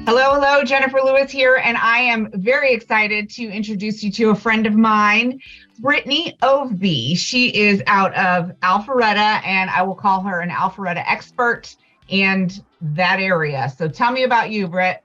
Hello, Jennifer Lewis here, and I am very excited to introduce you to a friend of mine, Brittany Ovbey. She is out of Alpharetta, and I will call her an Alpharetta expert and that area. So tell me about you, Britt.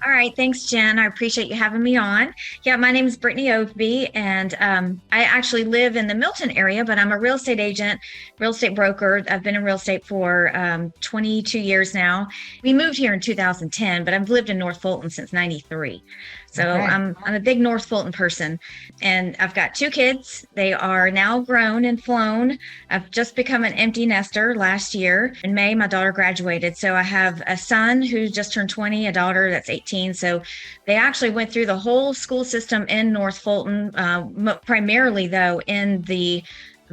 All right. Thanks, Jen. I appreciate you having me on. Yeah, my name is Brittany Ovbey, and I actually live in the Milton area, but I'm a real estate agent, real estate broker. I've been in real estate for 22 years now. We moved here in 2010, but I've lived in North Fulton since 93. So Okay. I'm a big North Fulton person, and I've got two kids. They are now grown and flown. I've just become an empty nester last year. In May, my daughter graduated. So I have a son who just turned 20, a daughter that's 18. So they actually went through the whole school system in North Fulton, primarily though in the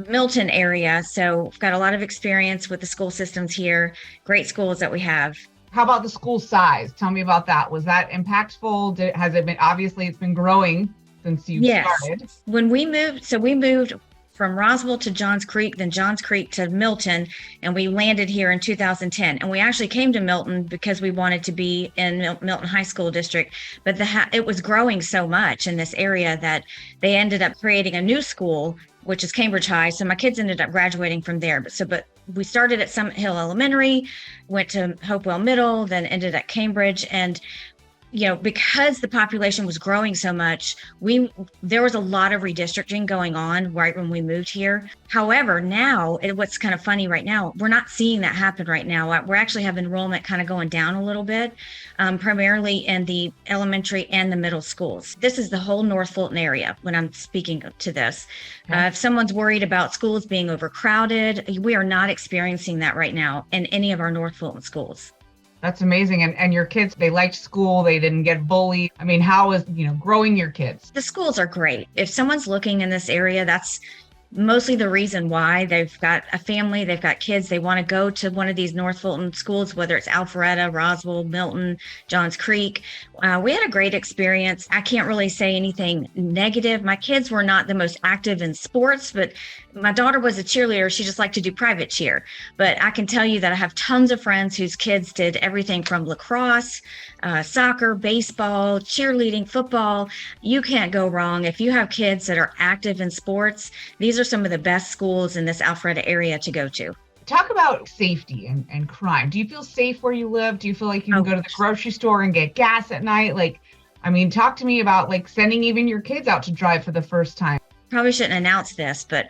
Milton area. So I've got a lot of experience with the school systems here, great schools that we have. How about the school size? Tell me about that. Was that impactful? Has it been, obviously it's been growing since you started. When we moved from Roswell to Johns Creek, then Johns Creek to Milton, and we landed here in 2010. And we actually came to Milton because we wanted to be in Milton High School District, but it was growing so much in this area that they ended up creating a new school, which is Cambridge High. So my kids ended up graduating from there. But we started at Summit Hill Elementary, went to Hopewell Middle, then ended at Cambridge. And because the population was growing so much, there was a lot of redistricting going on right when we moved here. However, now, what's kind of funny right now, we're not seeing that happen right now. We're actually having enrollment kind of going down a little bit, primarily in the elementary and the middle schools. This is the whole North Fulton area when I'm speaking to this. Okay. If someone's worried about schools being overcrowded, we are not experiencing that right now in any of our North Fulton schools. That's amazing. And your kids, they liked school. They didn't get bullied. I mean, how is, growing your kids? The schools are great. If someone's looking in this area, that's mostly the reason why. They've got a family, they've got kids, they want to go to one of these North Fulton schools, whether it's Alpharetta, Roswell, Milton, Johns Creek. We had a great experience. I can't really say anything negative. My kids were not the most active in sports, but my daughter was a cheerleader. She just liked to do private cheer. But I can tell you that I have tons of friends whose kids did everything from lacrosse, soccer, baseball, cheerleading, football. You can't go wrong. If you have kids that are active in sports, these are some of the best schools in this Alpharetta area to go to. Talk about safety and crime. Do you feel safe where you live? Do you feel like you can go to the grocery store and get gas at night? Talk to me about sending even your kids out to drive for the first time. Probably shouldn't announce this, but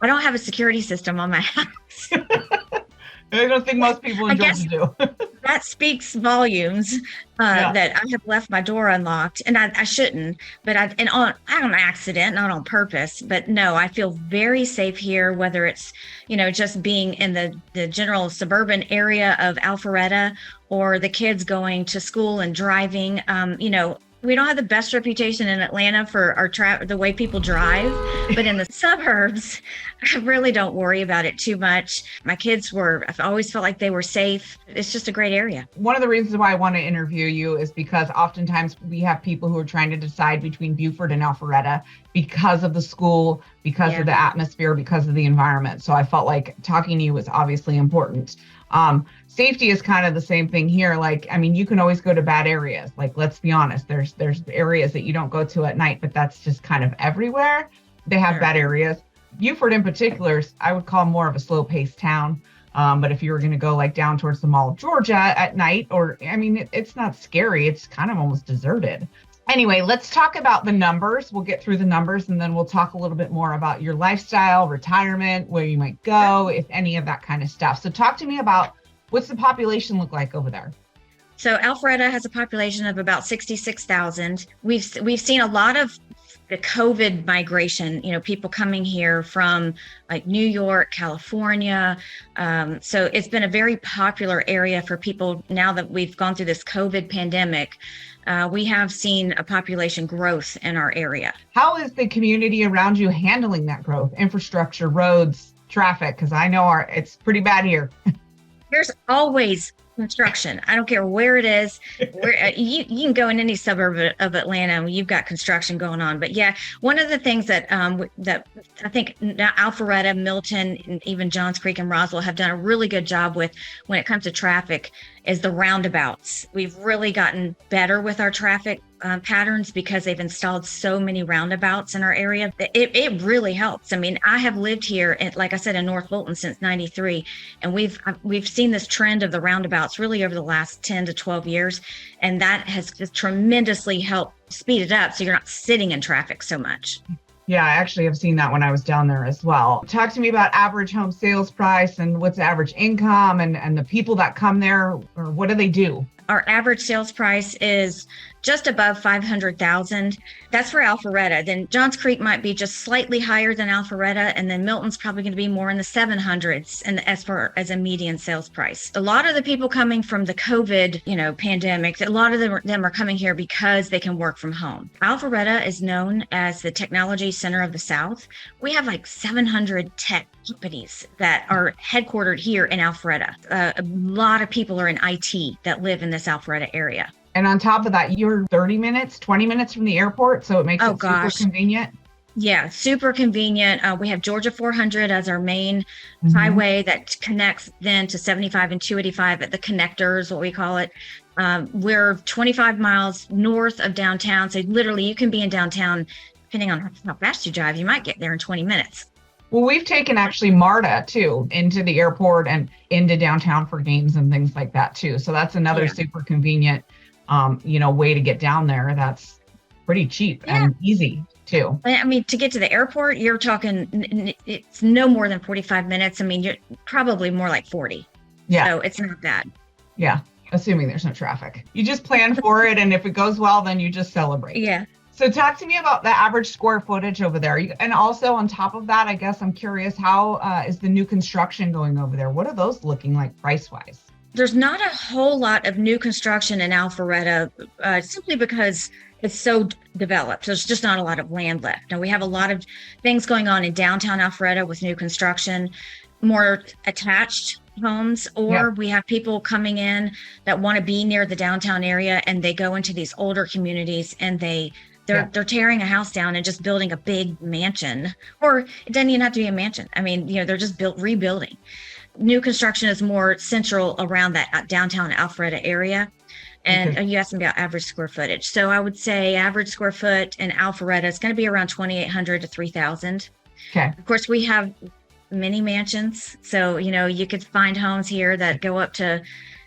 I don't have a security system on my house. I don't think most people in Georgia do. That speaks volumes that I have left my door unlocked, and I shouldn't, but on accident, not on purpose. But no, I feel very safe here, whether it's, just being in the general suburban area of Alpharetta or the kids going to school and driving. We don't have the best reputation in Atlanta for the way people drive, but in the suburbs, I really don't worry about it too much. My kids I've always felt like they were safe. It's just a great area. One of the reasons why I want to interview you is because oftentimes we have people who are trying to decide between Buford and Alpharetta because of the school, because of the atmosphere, because of the environment. So I felt like talking to you was obviously important. Safety is kind of the same thing here. You can always go to bad areas. Let's be honest, there's areas that you don't go to at night, but that's just kind of everywhere. They have bad areas. Buford in particular, I would call more of a slow paced town. But if you were going to go down towards the Mall of Georgia at night, it's not scary. It's kind of almost deserted. Anyway, let's talk about the numbers. We'll get through the numbers and then we'll talk a little bit more about your lifestyle, retirement, where you might go, if any of that kind of stuff. So talk to me about what's the population look like over there? So Alpharetta has a population of about 66,000. We've seen a lot of the COVID migration, people coming here from New York, California. So it's been a very popular area for people now that we've gone through this COVID pandemic. We have seen a population growth in our area. How is the community around you handling that growth? Infrastructure, roads, traffic? Because I know it's pretty bad here. There's always construction. I don't care where it is. Where you can go in any suburb of Atlanta and you've got construction going on. But yeah, one of the things that that I think now Alpharetta, Milton, and even Johns Creek and Roswell have done a really good job with when it comes to traffic is the roundabouts. We've really gotten better with our traffic patterns because they've installed so many roundabouts in our area. It really helps. I mean, I have lived here, like I said, in North Fulton since '93, and we've seen this trend of the roundabouts really over the last 10 to 12 years, and that has just tremendously helped speed it up so you're not sitting in traffic so much. Yeah, I actually have seen that when I was down there as well. Talk to me about average home sales price and what's the average income and the people that come there, or what do they do? Our average sales price is just above $500,000. That's for Alpharetta. Then Johns Creek might be just slightly higher than Alpharetta, and then Milton's probably going to be more in the 700s and as a median sales price. A lot of the people coming from the COVID, pandemic, a lot of them are coming here because they can work from home. Alpharetta is known as the technology center of the South. We have like 700 tech companies that are headquartered here in Alpharetta. A lot of people are in IT that live in this Alpharetta area. And on top of that, you're 30 minutes, 20 minutes from the airport, so it makes it super convenient. Yeah, super convenient. We have Georgia 400 as our main highway that connects then to 75 and 285 at the connectors, what we call it. We're 25 miles north of downtown. So literally you can be in downtown, depending on how fast you drive, you might get there in 20 minutes. Well, we've taken actually MARTA too into the airport and into downtown for games and things like that too. So that's another super convenient way to get down there. That's pretty cheap and easy too. I mean, to get to the airport, you're talking, it's no more than 45 minutes. I mean, you're probably more like 40. Yeah. So it's not bad. Yeah. Assuming there's no traffic. You just plan for it. And if it goes well, then you just celebrate. Yeah. So talk to me about the average square footage over there. And also on top of that, I guess I'm curious, how is the new construction going over there? What are those looking like price-wise? There's not a whole lot of new construction in Alpharetta, simply because it's so developed. There's just not a lot of land left. Now we have a lot of things going on in downtown Alpharetta with new construction, more attached homes, or we have people coming in that want to be near the downtown area and they go into these older communities and they're tearing a house down and just building a big mansion, or it doesn't even have to be a mansion. I mean, they're just rebuilding. New construction is more central around that downtown Alpharetta area. And you asked me about average square footage. So I would say average square foot in Alpharetta is going to be around 2,800 to 3,000. Okay. Of course, we have mini mansions. So, you could find homes here that go up to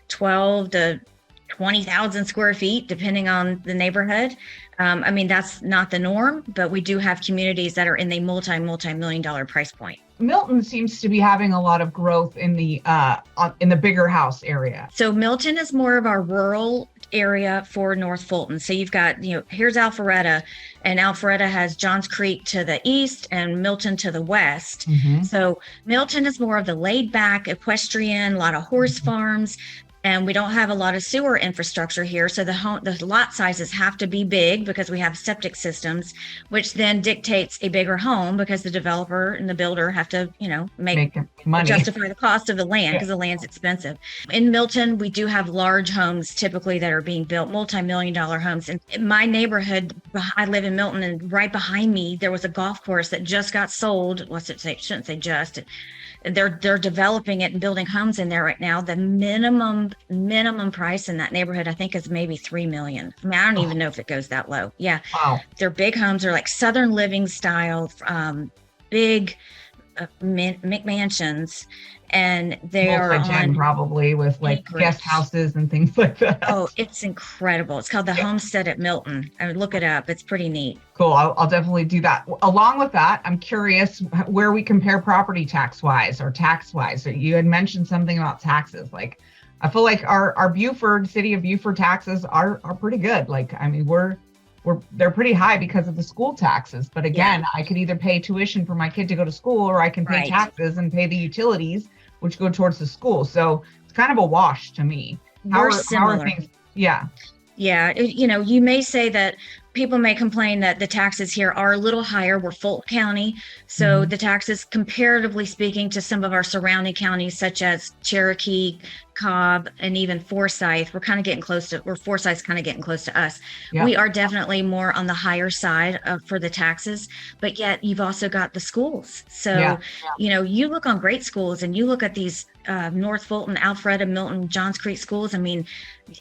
12 to 20,000 square feet, depending on the neighborhood. I mean, that's not the norm, but we do have communities that are in the multi-million dollar price point. Milton seems to be having a lot of growth in the bigger house area. So Milton is more of our rural area for North Fulton. So you've got, here's Alpharetta, and Alpharetta has Johns Creek to the east and Milton to the west. So Milton is more of the laid back equestrian, a lot of horse farms. And we don't have a lot of sewer infrastructure here. So the lot sizes have to be big because we have septic systems, which then dictates a bigger home because the developer and the builder have to, make money, justify the cost of the land because the land's expensive. In Milton, we do have large homes typically that are being built, multi-million dollar homes. And in my neighborhood, I live in Milton, and right behind me, there was a golf course that just got sold. Shouldn't say just. They're developing it and building homes in there right now. The minimum price in that neighborhood, I think, is maybe $3 million. I mean, I don't even know if it goes that low. Yeah. Wow. They're big homes. They're like Southern living style, big McMansions. And they are on probably with like guest houses and things like that. Oh, it's incredible. It's called the Homestead at Milton. I mean, look it up. It's pretty neat. Cool. I'll definitely do that. Along with that, I'm curious where we compare property tax wise or tax wise. You had mentioned something about taxes. Like, I feel like our city of Buford taxes are pretty good. Like, I mean, they're pretty high because of the school taxes. But again, I could either pay tuition for my kid to go to school, or I can pay taxes and pay the utilities, which go towards the school. So it's kind of a wash to me. How are things? Yeah. Yeah. You may say that people may complain that the taxes here are a little higher. We're Fulton County. So the taxes, comparatively speaking, to some of our surrounding counties, such as Cherokee, Cobb, and even Forsyth, we're kind of getting close to, or Forsyth's kind of getting close to us. Yeah. We are definitely more on the higher side for the taxes, but yet you've also got the schools. So, you look on great schools and you look at these North Fulton, Alpharetta, Milton, Johns Creek schools. I mean,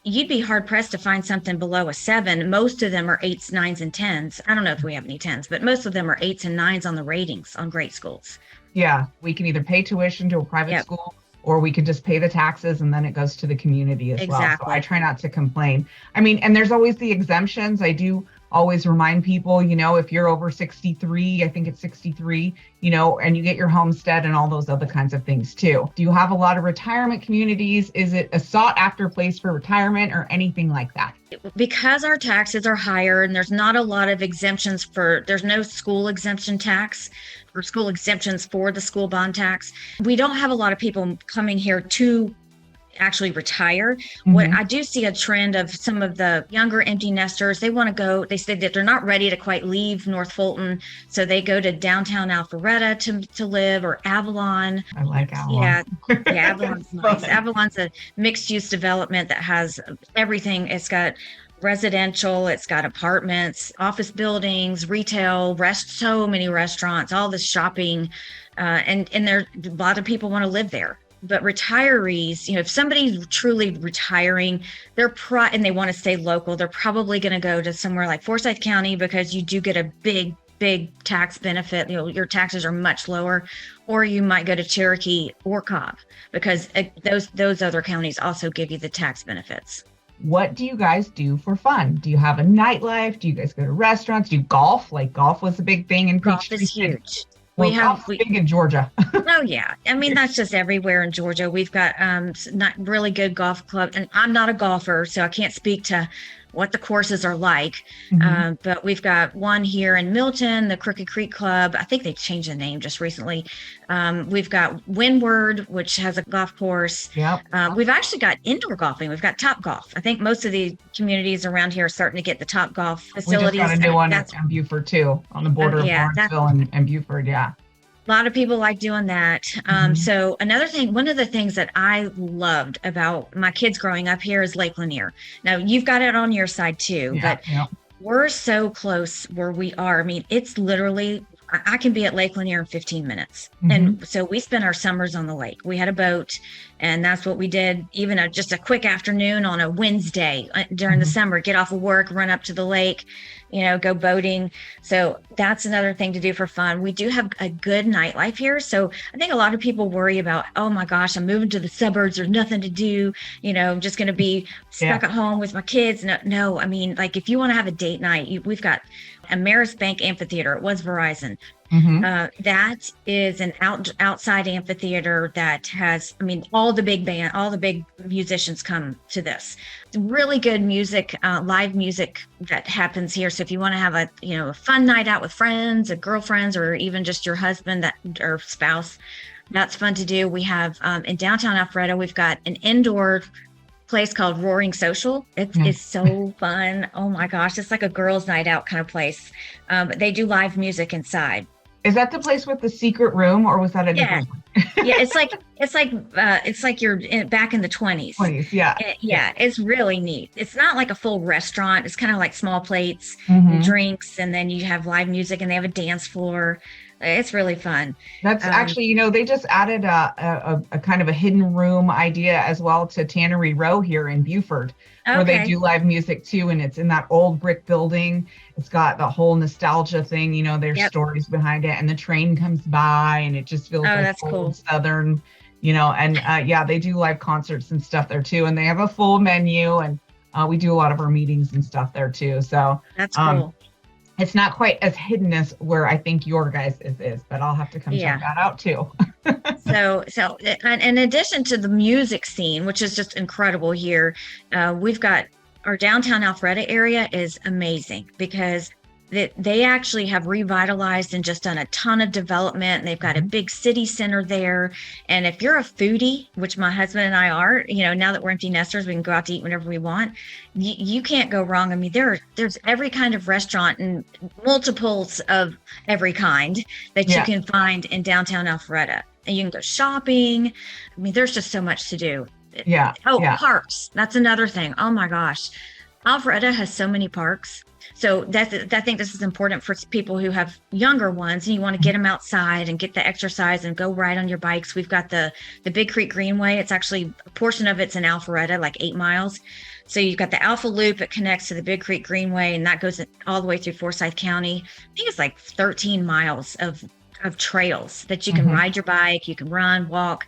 you'd be hard pressed to find something below a 7. Most of them are 8s, 9s, and 10s. I don't know if we have any 10s, but most of them are 8s and 9s on the ratings on great schools. Yeah, we can either pay tuition to a private school, or we could just pay the taxes and then it goes to the community as well. So I try not to complain. I mean, and there's always the exemptions. I do always remind people, if you're over 63, I think it's 63, and you get your homestead and all those other kinds of things too. Do you have a lot of retirement communities? Is it a sought after place for retirement or anything like that? Because our taxes are higher and there's not a lot of exemptions there's no school exemption tax or school exemptions for the school bond tax. We don't have a lot of people coming here to actually retire. What I do see a trend of some of the younger empty nesters, they want to go, they say that they're not ready to quite leave North Fulton. So they go to downtown Alpharetta to live, or Avalon. I like Avalon. Yeah, Avalon's nice. Avalon's a mixed use development that has everything. It's got residential, it's got apartments, office buildings, retail, so many restaurants, all this shopping. And there, a lot of people want to live there. But retirees, if somebody's truly retiring, and they want to stay local, they're probably going to go to somewhere like Forsyth County, because you do get a big tax benefit. Your taxes are much lower. Or you might go to Cherokee or Cobb, because those other counties also give you the tax benefits. What do you guys do for fun? Do you have a nightlife? Do you guys go to restaurants? Do you golf? Like, golf was a big thing in Golf is huge. Well, golf's big in Georgia. Oh yeah, I mean, that's just everywhere in Georgia. We've got not really good golf club, and I'm not a golfer, so I can't speak to what the courses are like. But we've got one here in Milton, the Crooked Creek Club. I think they changed the name just recently. We've got Windward, which has a golf course. We've actually got indoor golfing. We've got Top Golf. I think most of the communities around here are starting to get the Top Golf facilities. We just got a new one in Buford too, on the border of Lawrenceville and Buford. Yeah. A lot of people like doing that. So one of the things that I loved about my kids growing up here is Lake Lanier. Now, you've got it on your side too, but we're so close where we are. I mean, it's literally, I can be at Lake Lanier in 15 minutes. And so we spent our summers on the lake. We had a boat, and that's what we did, even just a quick afternoon on a Wednesday during the summer, get off of work, run up to the lake, go boating. So that's another thing to do for fun. We do have a good nightlife here. So I think a lot of people worry about, oh my gosh, I'm moving to the suburbs. There's nothing to do. I'm just going to be stuck at home with my kids. No, I mean, like, if you want to have a date night, we've got Ameris Bank Amphitheater. It was Verizon. That is an outside amphitheater that has, I mean, all the big musicians come to this. Really good music, live music that happens here. So if you want to have a fun night out with friends, or girlfriends, or even just your husband or spouse, that's fun to do. We have in downtown Alpharetta, we've got an indoor place called Roaring Social. It is so fun. Oh my gosh, it's like a girls' night out kind of place. They do live music inside. Is that the place with the secret room, or was that a different one? Yeah, it's like you're back in the 20s. It's really neat. It's not like a full restaurant. It's kind of like small plates, and drinks, and then you have live music, and they have a dance floor. It's really fun. That's actually, they just added a kind of a hidden room idea as well to Tannery Row here in Buford, where they do live music too. And it's in that old brick building. It's got the whole nostalgia thing, there's stories behind it, and the train comes by and it just feels like that's old cool. Southern, and they do live concerts and stuff there too. And they have a full menu, and we do a lot of our meetings and stuff there too. So that's cool. It's not quite as hidden as where I think your guys is, but I'll have to come check that out too. So in addition to the music scene, which is just incredible here, we've got our downtown Alpharetta area is amazing, because they actually have revitalized and just done a ton of development. And they've got a big city center there. And if you're a foodie, which my husband and I are, now that we're empty nesters, we can go out to eat whenever we want. You can't go wrong. I mean, there's every kind of restaurant and multiples of every kind that you can find in downtown Alpharetta. And you can go shopping. I mean, there's just so much to do. Yeah. Oh, Yeah. parks. That's another thing. Oh my gosh. Alpharetta has so many parks. So I think this is important for people who have younger ones and you want to get them outside and get the exercise and go ride on your bikes. We've got the Big Creek Greenway. It's actually a portion of it's in Alpharetta, like 8 miles. So you've got the Alpha Loop. It connects to the Big Creek Greenway, and that goes all the way through Forsyth County. I think it's like 13 miles of trails that you can ride your bike, you can run, walk.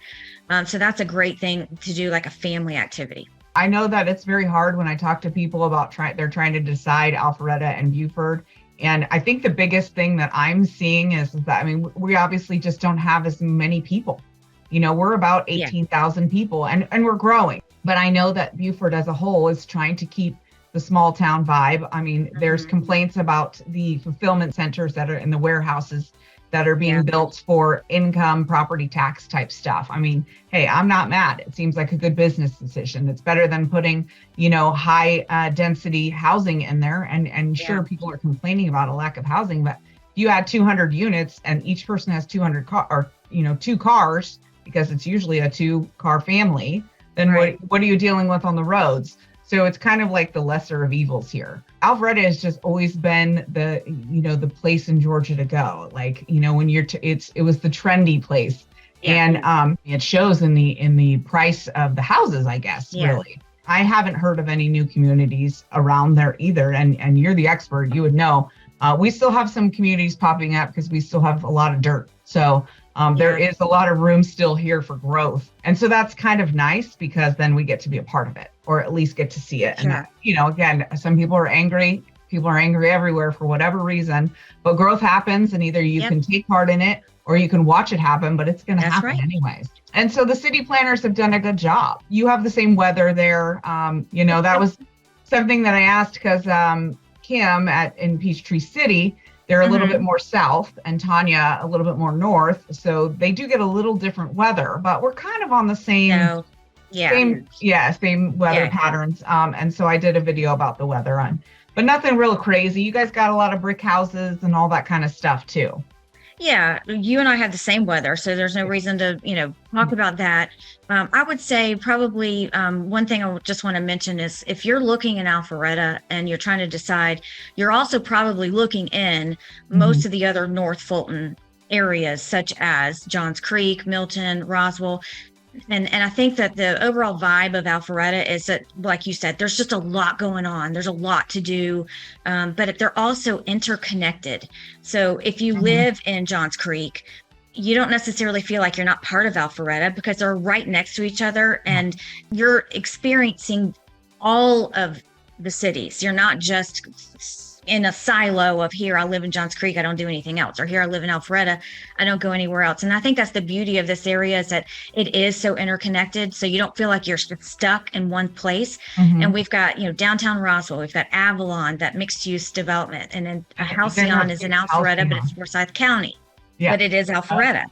So that's a great thing to do, like a family activity. I know that it's very hard when I talk to people about they're trying to decide Alpharetta and Buford. And I think the biggest thing that I'm seeing is that, I mean, we obviously just don't have as many people. You know, we're about 18,000 people and we're growing. But I know that Buford as a whole is trying to keep the small town vibe. I mean, there's complaints about the fulfillment centers that are in the warehouses that are being built for income property tax type stuff. I mean, hey, I'm not mad. It seems like a good business decision. It's better than putting, you know, high density housing in there. And sure, people are complaining about a lack of housing, but if you add 200 units and each person has 200 2 cars, because it's usually a 2-car family, then what are you dealing with on the roads? So it's kind of like the lesser of evils here. Alpharetta has just always been the place in Georgia to go. Like, you know, when it was the trendy place, and it shows in the price of the houses, I guess. Really, I haven't heard of any new communities around there either. And you're the expert; you would know. We still have some communities popping up because we still have a lot of dirt. So there is a lot of room still here for growth. And so that's kind of nice because then we get to be a part of it, or at least get to see it. Sure. And, you know, again, some people are angry. People are angry everywhere for whatever reason, but growth happens and either you can take part in it or you can watch it happen, but it's going to happen anyways. And so the city planners have done a good job. You have the same weather there. You know, that was something that I asked because Kim in Peachtree City, they're a little bit more south and Tanya a little bit more north. So they do get a little different weather, but we're kind of on the same weather patterns. And so I did a video about the weather but nothing real crazy. You guys got a lot of brick houses and all that kind of stuff too. Yeah, you and I have the same weather, so there's no reason to, talk about that. I would say probably one thing I just want to mention is if you're looking in Alpharetta and you're trying to decide, you're also probably looking in most of the other North Fulton areas, such as Johns Creek, Milton, Roswell. And I think that the overall vibe of Alpharetta is that, like you said, there's just a lot going on. There's a lot to do, but they're also interconnected. So if you live in Johns Creek, you don't necessarily feel like you're not part of Alpharetta because they're right next to each other and you're experiencing all of the cities. You're not just in a silo of here, I live in Johns Creek, I don't do anything else, or here I live in Alpharetta, I don't go anywhere else. And I think that's the beauty of this area is that it is so interconnected. So you don't feel like you're stuck in one place. And we've got, downtown Roswell, we've got Avalon, that mixed use development. And then Halcyon is in Alpharetta, but it's Forsyth County, but it is Alpharetta.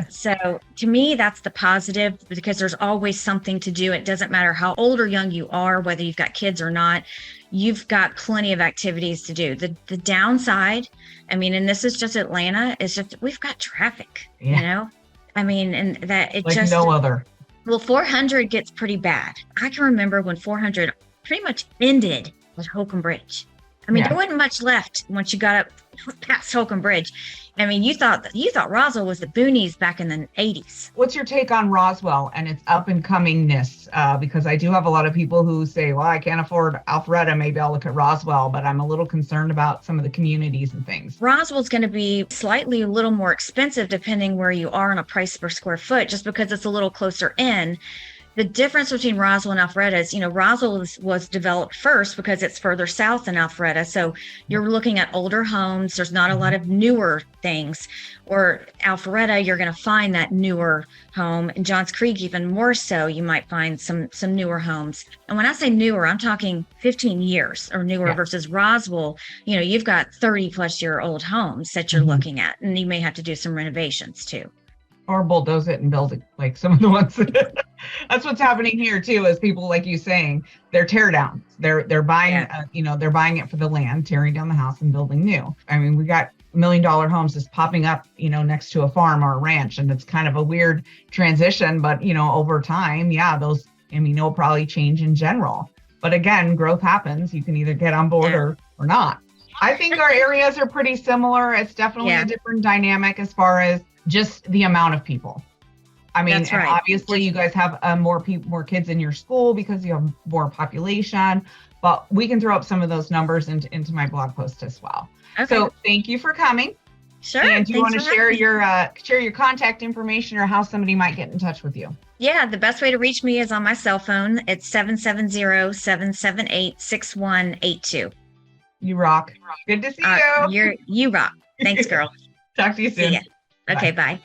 So to me, that's the positive because there's always something to do. It doesn't matter how old or young you are, whether you've got kids or not, you've got plenty of activities to do. The downside, and this is just Atlanta, is just we've got traffic, and that it like just no other. Well, 400 gets pretty bad. I can remember when 400 pretty much ended with Holcomb Bridge. There wasn't much left once you got up past Holcomb Bridge. You thought Roswell was the boonies back in the 80s. What's your take on Roswell and its up and comingness? Because I do have a lot of people who say, well, I can't afford Alpharetta. Maybe I'll look at Roswell, but I'm a little concerned about some of the communities and things. Roswell's going to be slightly a little more expensive depending where you are on a price per square foot, just because it's a little closer in. The difference between Roswell and Alpharetta is, Roswell was developed first because it's further south than Alpharetta. So you're looking at older homes. There's not a lot of newer things. Or Alpharetta, you're going to find that newer home. In Johns Creek, even more so, you might find some newer homes. And when I say newer, I'm talking 15 years or newer versus Roswell. You've got 30 plus year old homes that you're looking at, and you may have to do some renovations too. Or bulldoze it and build it like some of the ones. That's what's happening here too, is people like you saying they're tear downs. They're buying, they're buying it for the land, tearing down the house and building new. I mean, we got $1 million homes just popping up, next to a farm or a ranch, and it's kind of a weird transition. But over time, it'll probably change in general. But again, growth happens. You can either get on board or not. I think our areas are pretty similar. It's definitely a different dynamic as far as just the amount of people. I mean, and obviously you guys have more kids in your school because you have more population, but we can throw up some of those numbers into my blog post as well. Okay. So thank you for coming. Sure. And do you want to share your contact information or how somebody might get in touch with you? Yeah, the best way to reach me is on my cell phone. It's 770-778-6182. You rock. Good to see you. You rock. Thanks, girl. Talk to you soon. See ya. Okay, bye.